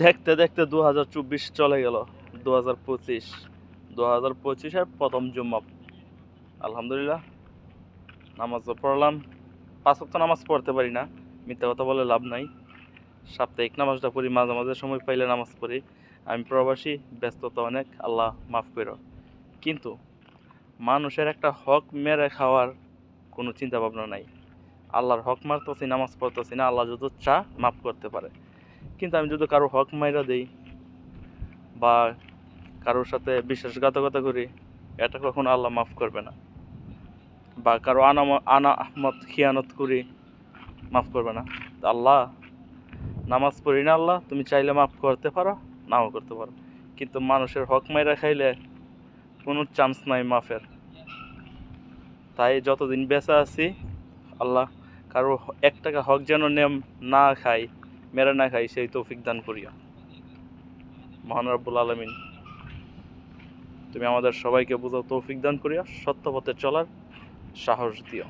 দেখতে দেখতে 2024 চলে গেল। 2025 প্রথম জুম্মা। আলহামদুলিল্লাহ, নামাজও পড়লাম। 5 ওয়াক্ত নামাজ পড়তে পারি না, মিথ্যা কথা বলে লাভ নাই। সাপ্তাহিক নামাজটা পড়ি, মাঝে মাঝে সময় পাইলে নামাজ পড়ি। আমি প্রবাসী, ব্যস্ততা অনেক, আল্লাহ মাফ করো। কিন্তু মানুষের একটা হক মেরে খাওয়ার কোনো চিন্তা ভাবনা নাই। আল্লাহর হক মারতেছি, নামাজ পড়তেছি না, আল্লাহ যদি চা মাফ করতে পারে। কিন্তু আমি যদি কারো হক মাইরা দিই বা কারোর সাথে বিশ্বাসঘাতকতা করি, এটা কখনো আল্লাহ মাফ করবে না। বা কারো আনামত খিয়ানত করি, মাফ করবে না। আল্লাহ, নামাজ পড়ি না আল্লাহ, তুমি চাইলে মাফ করতে পারো, নাও করতে পারো। কিন্তু মানুষের হক মাইরা খাইলে কোনো চান্স নাই মাফের। তাই যতদিন বেঁচে আছি, আল্লাহ কারো 1 টাকা হক যেন না খাই, মেরে না খাই, সেই তৌফিক দান করিও। মহান রব্বুল আলামিন, তুমি আমাদের সবাইকে বুঝাও, তৌফিক দান করিও, সত্য পথে চলার সাহস দিও।